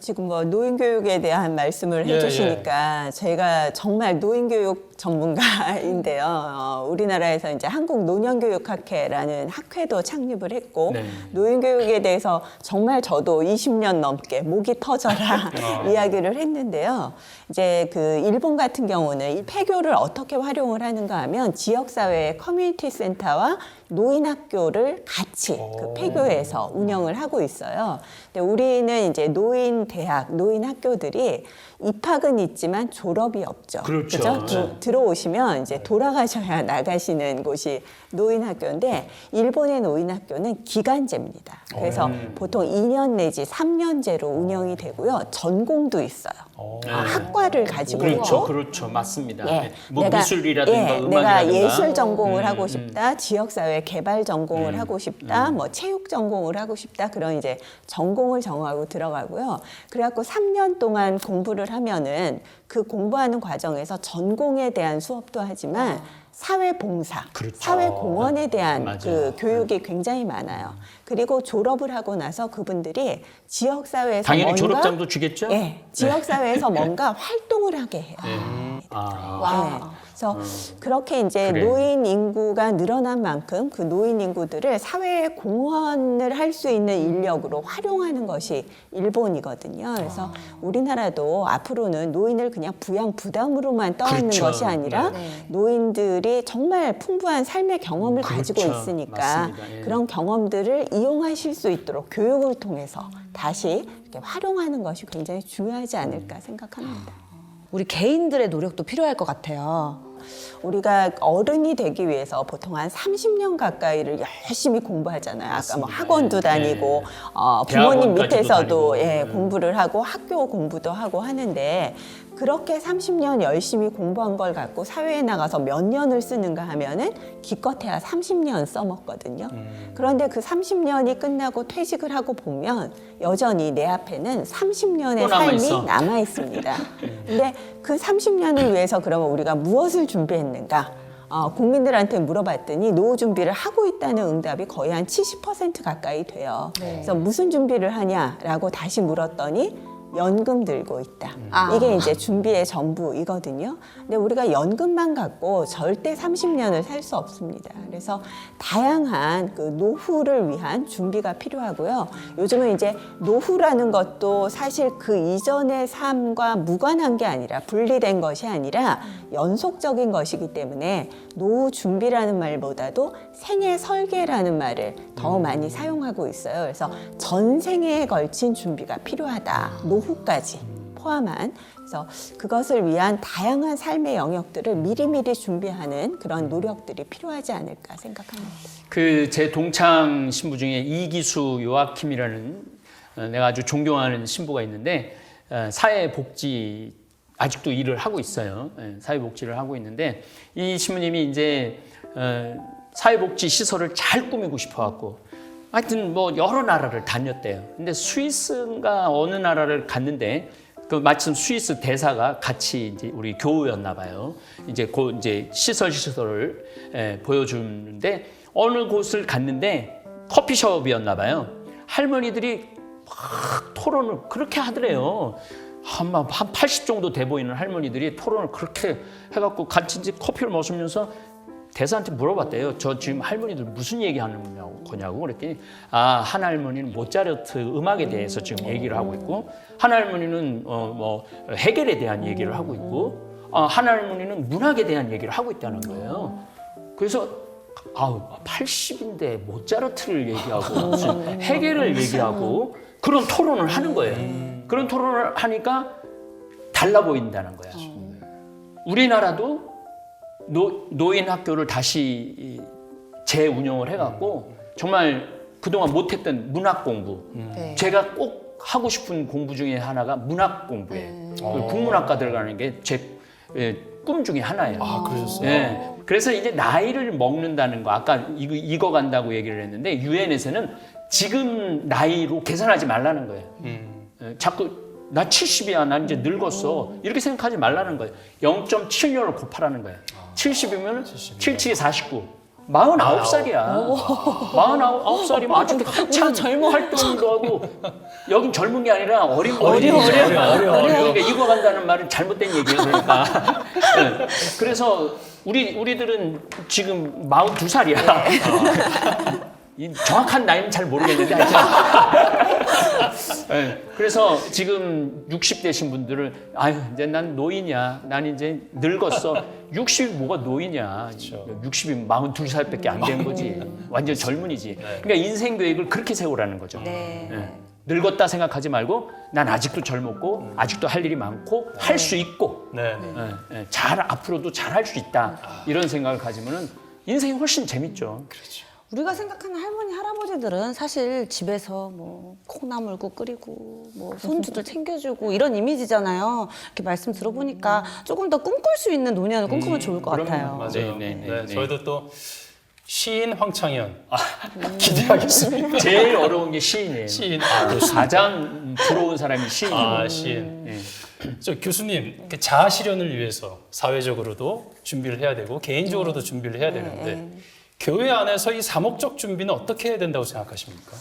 지금 뭐 노인교육에 대한 말씀을 해주시니까 제가 정말 노인교육 전문가인데요. 우리나라에서 이제 한국노년교육학회라는 학회도 창립을 했고 네. 노인교육에 대해서 정말 저도 20년 넘게 목이 터져라 이야기를 했는데요. 이제 그 일본 같은 경우는 이 폐교를 어떻게 활용을 하는가 하면 지역사회의 커뮤니티 센터와 노인학교를 같이 그 폐교에서 운영을 하고 있어요. 근데 우리는 이제 노인 대학, 노인 학교들이 입학은 있지만 졸업이 없죠. 그렇죠. 그죠? 들어오시면 이제 돌아가셔야 나가시는 곳이 노인 학교인데 일본의 노인 학교는 기간제입니다. 그래서 보통 2년 내지 3년제로 운영이 되고요. 전공도 있어요. 학과를 가지고 있고 그렇죠, 맞습니다. 예, 뭐 미술이라든가 내가 음악이라든가 예술 전공을 하고 싶다, 지역사회 개발 전공을 하고 싶다, 뭐 체육 전공을 하고 싶다 그런 이제 전공을 정하고 들어가고요. 그래갖고 3년 동안 공부를 하면은 그 공부하는 과정에서 전공에 대한 수업도 하지만 사회봉사, 그렇죠. 사회공헌에 대한 맞아요. 그 교육이 굉장히 많아요. 그리고 졸업을 하고 나서 그분들이 지역사회에서 당연히 뭔가 졸업장도 주겠죠? 예, 지역사회에서 뭔가 활동을 하게 해요. 와. 그래서 그렇게 이제 그래. 노인 인구가 늘어난 만큼 그 노인 인구들을 사회에 공헌을 할 수 있는 인력으로 활용하는 것이 일본이거든요. 그래서 우리나라도 앞으로는 노인을 그냥 부양 부담으로만 떠안는 그렇죠. 것이 아니라 노인들이 정말 풍부한 삶의 경험을 가지고 그렇죠. 있으니까 맞습니다. 예. 그런 경험들을 이용하실 수 있도록 교육을 통해서 다시 이렇게 활용하는 것이 굉장히 중요하지 않을까 생각합니다. 우리 개인들의 노력도 필요할 것 같아요. 우리가 어른이 되기 위해서 보통 한 30년 가까이를 열심히 공부하잖아요. 아까 뭐 학원도 다니고 부모님 대학원까지도 밑에서도 다니고. 공부를 하고 학교 공부도 하고 하는데 그렇게 30년 열심히 공부한 걸 갖고 사회에 나가서 몇 년을 쓰는가 하면은 기껏해야 30년 써먹거든요. 그런데 그 30년이 끝나고 퇴직을 하고 보면 여전히 내 앞에는 30년의 또 남아있어. 삶이 남아 있습니다. 근데 그 30년을 위해서 그러면 우리가 무엇을 준비했는가? 국민들한테 물어봤더니 노후 준비를 하고 있다는 응답이 거의 한 70% 가까이 돼요. 그래서 무슨 준비를 하냐라고 다시 물었더니 연금 들고 있다. 이게 이제 준비의 전부이거든요. 근데 우리가 연금만 갖고 절대 30년을 살 수 없습니다. 그래서 다양한 그 노후를 위한 준비가 필요하고요. 요즘은 이제 노후라는 것도 사실 그 이전의 삶과 무관한 게 아니라 분리된 것이 아니라 연속적인 것이기 때문에 노후 준비라는 말보다도 생애 설계라는 말을 더 많이 사용하고 있어요. 그래서 전생에 걸친 준비가 필요하다. 노후까지 포함한. 그래서 그것을 위한 다양한 삶의 영역들을 미리미리 준비하는 그런 노력들이 필요하지 않을까 생각합니다. 그 제 동창 신부 중에 이기수 요아킴이라는 내가 아주 존경하는 신부가 있는데 사회복지 아직도 일을 하고 있어요. 사회복지를 하고 있는데 이 신부님이 이제 사회복지 시설을 잘 꾸미고 싶어갖고 하여튼 뭐 여러 나라를 다녔대요. 근데 스위스인가 어느 나라를 갔는데 그 마침 스위스 대사가 같이 이제 우리 교우였나 봐요. 이제 그 이제 시설을 보여주는데 어느 곳을 갔는데 커피숍이었나 봐요. 할머니들이 막 토론을 그렇게 하더래요. 한 80 정도 돼 보이는 할머니들이 토론을 그렇게 해갖고 같이 이제 커피를 마시면서 대사한테 물어봤대요. 저 지금 할머니들 무슨 얘기하는 거냐고 그랬더니 한 할머니는 모차르트 음악에 대해서 지금 얘기를 하고 있고 한 할머니는 뭐 헤겔에 대한 얘기를 하고 있고 한 할머니는 문학에 대한 얘기를 하고 있다는 거예요. 그래서 80인데 모차르트를 얘기하고 무슨 헤겔을 얘기하고 그런 토론을 하는 거예요. 그런 토론을 하니까 달라 보인다는 거야. 우리나라도 노인 학교를 다시 재운영을 해갖고 정말 그동안 못했던 문학 공부 제가 꼭 하고 싶은 공부 중에 하나가 문학 공부예요. 국문학과 들어가는 게 제 꿈 중에 하나예요. 그러셨어요? 네. 그래서 이제 나이를 먹는다는 거 아까 이거 간다고 얘기를 했는데 유엔에서는 지금 나이로 계산하지 말라는 거예요. 자꾸 나 70이야, 난 이제 늙었어 이렇게 생각하지 말라는 거예요. 0.7년을 곱하라는 거예요. 70이면 77이 49 49살이야. 49살이면 아직도 한참 활동도 하고 여긴 젊은 게 아니라 어려. 그러니까 이거 간다는 말은 잘못된 얘기예요. 그러니까. 네. 그래서 우리들은 지금 42살이야. 이 정확한 나이는 잘 모르겠는데 네, 그래서 지금 60대신 분들을 이제 난 노인이야. 난 이제 늙었어. 60이 뭐가 노인이야. 그렇죠. 60이면 42살밖에 안 된 거지. 완전 젊은이지. 그러니까 인생 계획을 그렇게 세우라는 거죠. 네. 네. 늙었다 생각하지 말고 난 아직도 젊었고 아직도 할 일이 많고 할 수 있고 잘 앞으로도 잘 할 수 있다. 이런 생각을 가지면은 인생이 훨씬 재밌죠. 우리가 생각하는 할머니, 할아버지들은 사실 집에서 뭐 콩나물국 끓이고 뭐 손주들 챙겨주고 이런 이미지잖아요. 이렇게 말씀 들어보니까 조금 더 꿈꿀 수 있는 노년을 꿈꾸면 좋을 것 같아요. 맞아요. 네. 저희도 또 시인 황창현 기대하겠습니다. 제일 어려운 게 시인이에요. 시인. 가장 부러운 사람이 시인이고. 시인. 네. 저 교수님, 자아 실현을 위해서 사회적으로도 준비를 해야 되고 개인적으로도 준비를 해야 되는데 교회 안에서 이 사목적 준비는 어떻게 해야 된다고 생각하십니까?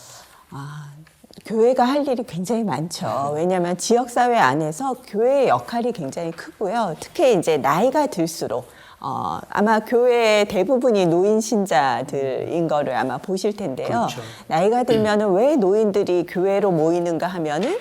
교회가 할 일이 굉장히 많죠. 왜냐하면 지역사회 안에서 교회의 역할이 굉장히 크고요. 특히 이제 나이가 들수록 아마 교회의 대부분이 노인 신자들인 거를 아마 보실 텐데요. 그렇죠. 나이가 들면은 왜 노인들이 교회로 모이는가 하면은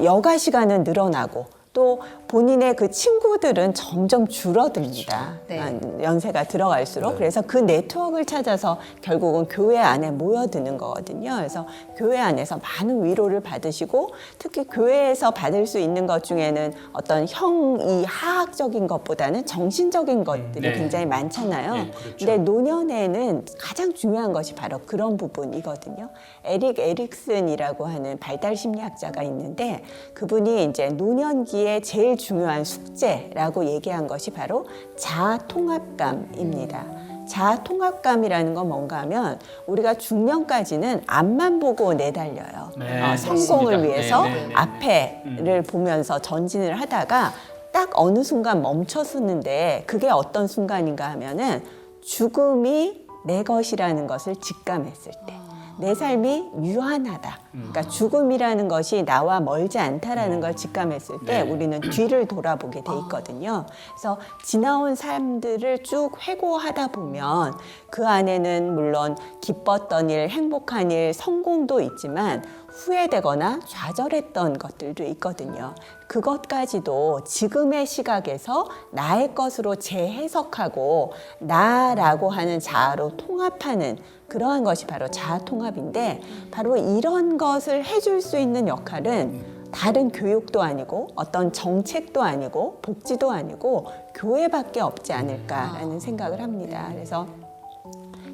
여가 시간은 늘어나고 또 본인의 그 친구들은 점점 줄어듭니다. 네. 연세가 들어갈수록. 그래서 그 네트워크를 찾아서 결국은 교회 안에 모여드는 거거든요. 그래서 교회 안에서 많은 위로를 받으시고 특히 교회에서 받을 수 있는 것 중에는 어떤 이 하학적인 것보다는 정신적인 것들이 굉장히 많잖아요. 네, 그렇죠. 근데 노년에는 가장 중요한 것이 바로 그런 부분이거든요. 에릭 에릭슨이라고 하는 발달 심리학자가 있는데 그분이 이제 노년기에 여기에 제일 중요한 숙제라고 얘기한 것이 바로 자아통합감입니다. 자아통합감이라는 건 뭔가 하면 우리가 중년까지는 앞만 보고 내달려요. 네, 성공을 맞습니다. 위해서 네, 네, 네. 앞에를 보면서 전진을 하다가 딱 어느 순간 멈췄었는데 그게 어떤 순간인가 하면은 죽음이 내 것이라는 것을 직감했을 때 내 삶이 유한하다. 그러니까 죽음이라는 것이 나와 멀지 않다라는 걸 직감했을 때 우리는 뒤를 돌아보게 돼 있거든요. 그래서 지나온 삶들을 쭉 회고하다 보면 그 안에는 물론 기뻤던 일, 행복한 일, 성공도 있지만 후회되거나 좌절했던 것들도 있거든요. 그것까지도 지금의 시각에서 나의 것으로 재해석하고 나라고 하는 자아로 통합하는 그러한 것이 바로 자아통합인데 바로 이런 것을 해줄 수 있는 역할은 다른 교육도 아니고 어떤 정책도 아니고 복지도 아니고 교회밖에 없지 않을까라는 생각을 합니다. 그래서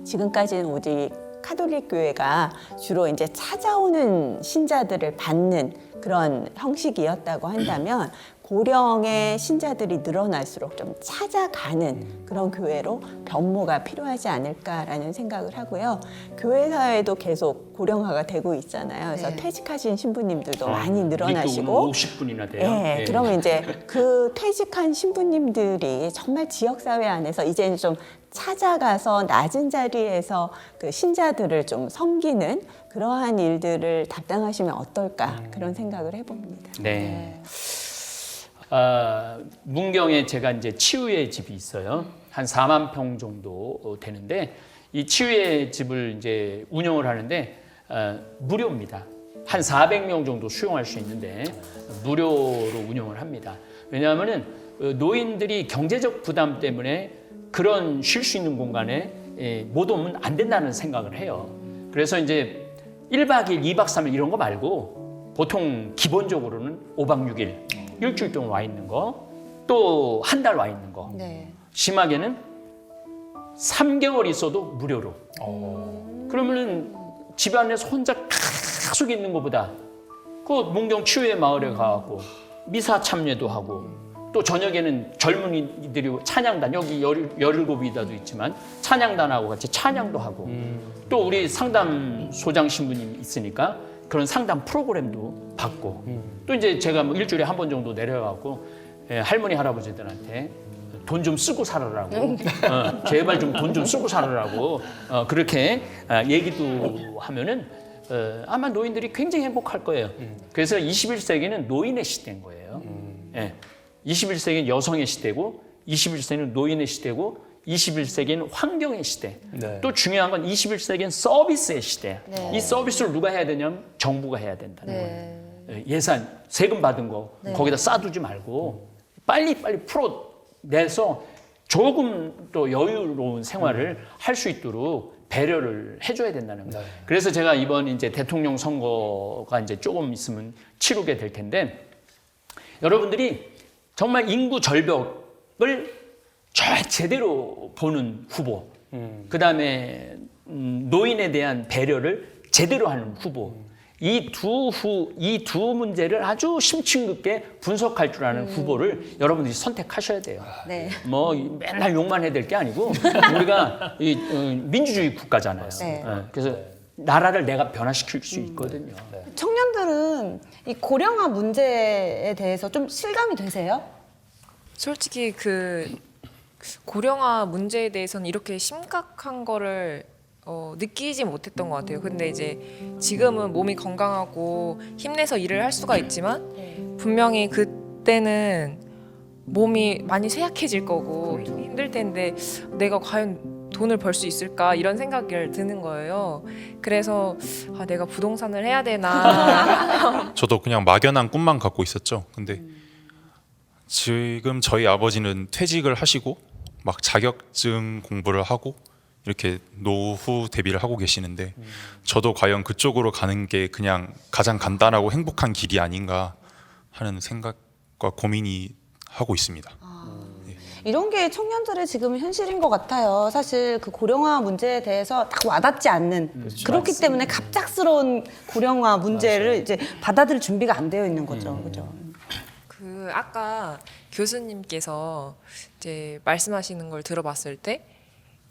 지금까지는 오직 카톨릭 교회가 주로 이제 찾아오는 신자들을 받는 그런 형식이었다고 한다면 고령의 신자들이 늘어날수록 좀 찾아가는 그런 교회로 변모가 필요하지 않을까라는 생각을 하고요. 교회 사회도 계속 고령화가 되고 있잖아요. 그래서 퇴직하신 신부님들도 많이 늘어나시고 50분이나 돼요. 네, 그러면 이제 그 퇴직한 신부님들이 정말 지역사회 안에서 이제는 좀 찾아가서 낮은 자리에서 그 신자들을 좀 섬기는 그러한 일들을 담당하시면 어떨까 그런 생각을 해봅니다. 네. 문경에 제가 이제 치유의 집이 있어요. 한 4만 평 정도 되는데 이 치유의 집을 이제 운영을 하는데 무료입니다. 한 400명 정도 수용할 수 있는데 무료로 운영을 합니다. 왜냐하면은 노인들이 경제적 부담 때문에 그런 쉴 수 있는 공간에 못 오면 안 된다는 생각을 해요. 그래서 이제 1박 2일, 2박 3일 이런 거 말고 보통 기본적으로는 5박 6일, 일주일 동안 와 있는 거, 또 한 달 와 있는 거, 심하게는 3개월 있어도 무료로. 그러면은 집 안에서 혼자 계속 있는 것보다 그 문경 치유의 마을에 가고 미사 참여도 하고 또 저녁에는 젊은이들이 찬양단, 여기 17이다도 있지만 찬양단하고 같이 찬양도 하고 또 우리 상담소장 신부님 있으니까 그런 상담 프로그램도 받고 또 이제 제가 뭐 일주일에 한 번 정도 내려가고 할머니 할아버지들한테 돈 좀 쓰고 살아라고 제발 좀 돈 좀 쓰고 살아라고 그렇게 얘기도 하면은 아마 노인들이 굉장히 행복할 거예요. 그래서 21세기는 노인의 시대인 거예요. 21세기는 여성의 시대고 21세기는 노인의 시대고 21세기는 환경의 시대. 또 중요한 건 21세기는 서비스의 시대. 이 서비스를 누가 해야 되냐면 정부가 해야 된다는 거예요. 예산, 세금 받은 거 거기다 쌓아두지 말고 빨리 풀어내서 조금 더 여유로운 생활을 할 수 있도록 배려를 해줘야 된다는 거예요. 그래서 제가 이번 이제 대통령 선거가 이제 조금 있으면 치르게 될 텐데 여러분들이 정말 인구 절벽을 제대로 보는 후보, 그 다음에 노인에 대한 배려를 제대로 하는 후보, 이 두 문제를 아주 심층 깊게 분석할 줄 아는 후보를 여러분들이 선택하셔야 돼요. 뭐 맨날 욕만 해야 될 게 아니고 우리가 민주주의 국가잖아요. 그래서 나라를 내가 변화시킬 수 있거든요. 청년들은 이 고령화 문제에 대해서 좀 실감이 되세요? 솔직히 그 고령화 문제에 대해서는 이렇게 심각한 거를 느끼지 못했던 것 같아요. 근데 이제 지금은 몸이 건강하고 힘내서 일을 할 수가 있지만 분명히 그때는 몸이 많이 쇠약해질 거고 힘들 텐데 내가 과연 돈을 벌 수 있을까 이런 생각이 드는 거예요. 그래서 내가 부동산을 해야 되나. 저도 그냥 막연한 꿈만 갖고 있었죠. 근데 지금 저희 아버지는 퇴직을 하시고 막 자격증 공부를 하고 이렇게 노후 대비를 하고 계시는데 저도 과연 그쪽으로 가는 게 그냥 가장 간단하고 행복한 길이 아닌가 하는 생각과 고민이 하고 있습니다. 이런 게 청년들의 지금 현실인 것 같아요. 사실 그 고령화 문제에 대해서 딱 와닿지 않는 그렇기 때문에 갑작스러운 고령화 문제를 이제 받아들일 준비가 안 되어 있는 거죠. 그죠? 그 아까 교수님께서 이제 말씀하시는 걸 들어봤을 때,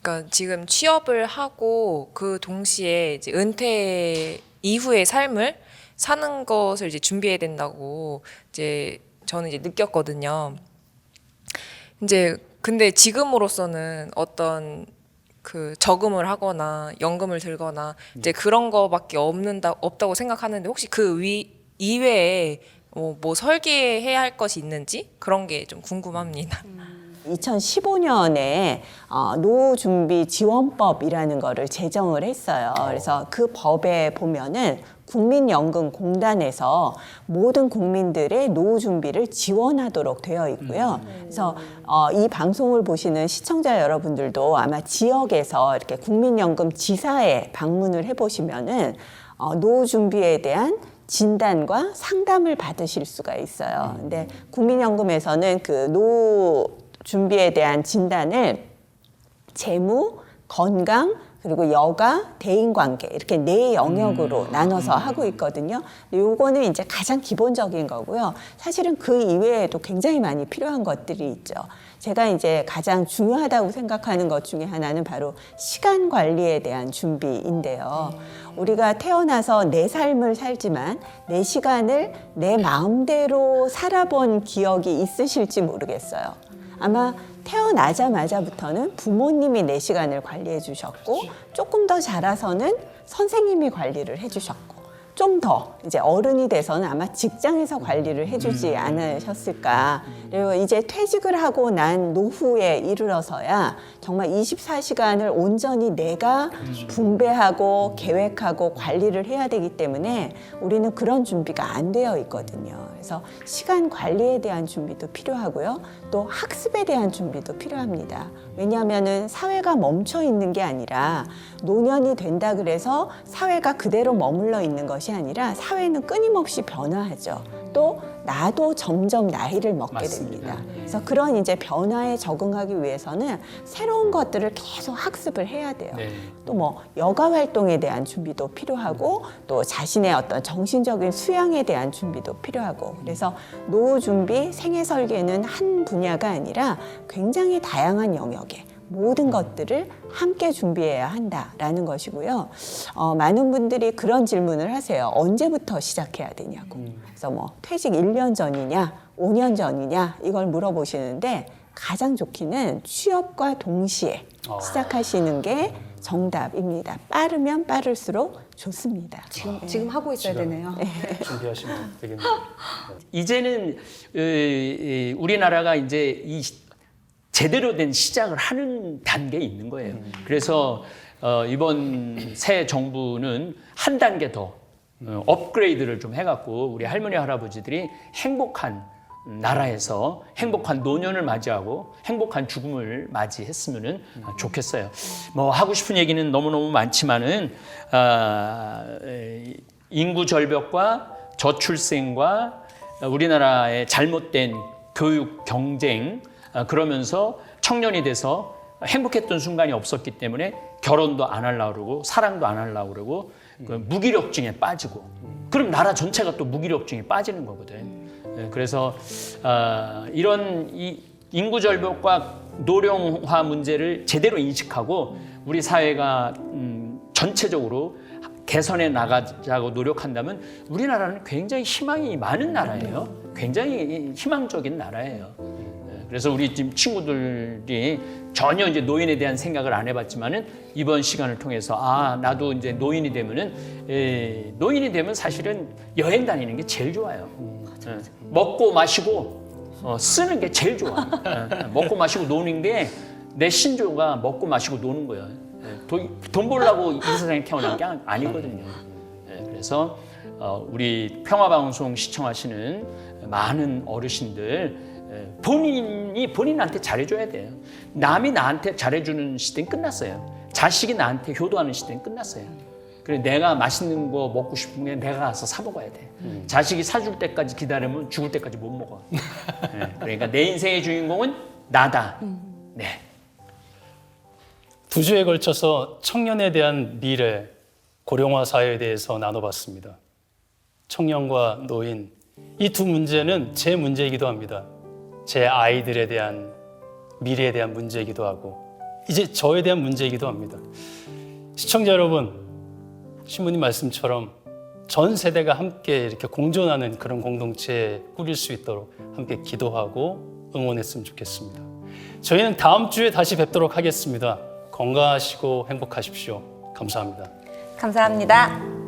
그러니까 지금 취업을 하고 그 동시에 이제 은퇴 이후의 삶을 사는 것을 이제 준비해야 된다고 이제 저는 이제 느꼈거든요. 이제 근데 지금으로서는 어떤 그 저금을 하거나 연금을 들거나 이제 그런 거밖에 없다고 생각하는데, 혹시 그 이외에 뭐 설계해야 할 것이 있는지 그런 게 좀 궁금합니다. 2015년에 노후준비지원법이라는 거를 제정을 했어요. 그래서 그 법에 보면은 국민연금공단에서 모든 국민들의 노후 준비를 지원하도록 되어 있고요. 그래서 이 방송을 보시는 시청자 여러분들도 아마 지역에서 이렇게 국민연금 지사에 방문을 해보시면은 노후 준비에 대한 진단과 상담을 받으실 수가 있어요. 근데 국민연금에서는 그 노후 준비에 대한 진단을 재무, 건강, 그리고 여가, 대인관계 이렇게 4영역으로 나눠서 하고 있거든요. 요거는 이제 가장 기본적인 거고요. 사실은 그 이외에도 굉장히 많이 필요한 것들이 있죠. 제가 이제 가장 중요하다고 생각하는 것 중에 하나는 바로 시간 관리에 대한 준비인데요. 우리가 태어나서 내 삶을 살지만 내 시간을 내 마음대로 살아본 기억이 있으실지 모르겠어요. 아마 태어나자마자부터는 부모님이 내 시간을 관리해 주셨고, 조금 더 자라서는 선생님이 관리를 해 주셨고, 좀 더 이제 어른이 돼서는 아마 직장에서 관리를 해주지 않으셨을까. 그리고 이제 퇴직을 하고 난 노후에 이르러서야 정말 24시간을 온전히 내가 분배하고 계획하고 관리를 해야 되기 때문에 우리는 그런 준비가 안 되어 있거든요. 그래서 시간 관리에 대한 준비도 필요하고요. 또 학습에 대한 준비도 필요합니다. 왜냐하면은 사회가 멈춰 있는 게 아니라 노년이 된다 그래서 사회가 그대로 머물러 있는 것이 아니라 사회는 끊임없이 변화하죠. 또 나도 점점 나이를 먹게 됩니다. 그래서 그런 이제 변화에 적응하기 위해서는 새로운 것들을 계속 학습을 해야 돼요. 또 뭐 여가 활동에 대한 준비도 필요하고, 또 자신의 어떤 정신적인 수양에 대한 준비도 필요하고, 그래서 노후 준비, 생애 설계는 한 분야가 아니라 굉장히 다양한 영역에 모든 것들을 함께 준비해야 한다라는 것이고요. 많은 분들이 그런 질문을 하세요. 언제부터 시작해야 되냐고. 그래서 뭐 퇴직 1년 전이냐, 5년 전이냐 이걸 물어보시는데, 가장 좋기는 취업과 동시에 시작하시는 게 정답입니다. 빠르면 빠를수록 좋습니다. 지금 하고 있어야 되네요. 준비하시면 되겠네요. 이제는 우리나라가 이제 이 제대로 된 시작을 하는 단계에 있는 거예요. 그래서 이번 새 정부는 한 단계 더 업그레이드를 좀 해갖고 우리 할머니 할아버지들이 행복한 나라에서 행복한 노년을 맞이하고 행복한 죽음을 맞이했으면 좋겠어요. 뭐 하고 싶은 얘기는 너무너무 많지만은 인구 절벽과 저출생과 우리나라의 잘못된 교육 경쟁, 그러면서 청년이 돼서 행복했던 순간이 없었기 때문에 결혼도 안 하려고 그러고 사랑도 안 하려고 그러고 무기력증에 빠지고, 그럼 나라 전체가 또 무기력증에 빠지는 거거든. 그래서 이런 이 인구 절벽과 노령화 문제를 제대로 인식하고 우리 사회가 전체적으로 개선해 나가자고 노력한다면 우리나라는 굉장히 희망이 많은 나라예요. 굉장히 희망적인 나라예요. 그래서 우리 지금 친구들이 전혀 이제 노인에 대한 생각을 안 해봤지만은 이번 시간을 통해서 나도 이제 노인이 되면 사실은 여행 다니는 게 제일 좋아요. 먹고 마시고 쓰는 게 제일 좋아. 먹고 마시고 노는 게 내 신조가 먹고 마시고 노는 거예요. 돈 벌려고 이 세상에 태어난 게 아니거든요. 그래서 우리 평화방송 시청하시는 많은 어르신들, 본인이 본인한테 잘해줘야 돼요. 남이 나한테 잘해주는 시대는 끝났어요. 자식이 나한테 효도하는 시대는 끝났어요. 그래, 내가 맛있는 거 먹고 싶은 게 내가 가서 사 먹어야 돼. 자식이 사줄 때까지 기다리면 죽을 때까지 못 먹어. 그러니까 내 인생의 주인공은 나다. 네. 2주에 걸쳐서 청년에 대한 미래, 고령화 사회에 대해서 나눠봤습니다. 청년과 노인, 이 두 문제는 제 문제이기도 합니다. 제 아이들에 대한 미래에 대한 문제이기도 하고 이제 저에 대한 문제이기도 합니다. 시청자 여러분, 신부님 말씀처럼 전 세대가 함께 이렇게 공존하는 그런 공동체 꾸릴 수 있도록 함께 기도하고 응원했으면 좋겠습니다. 저희는 다음 주에 다시 뵙도록 하겠습니다. 건강하시고 행복하십시오. 감사합니다. 감사합니다.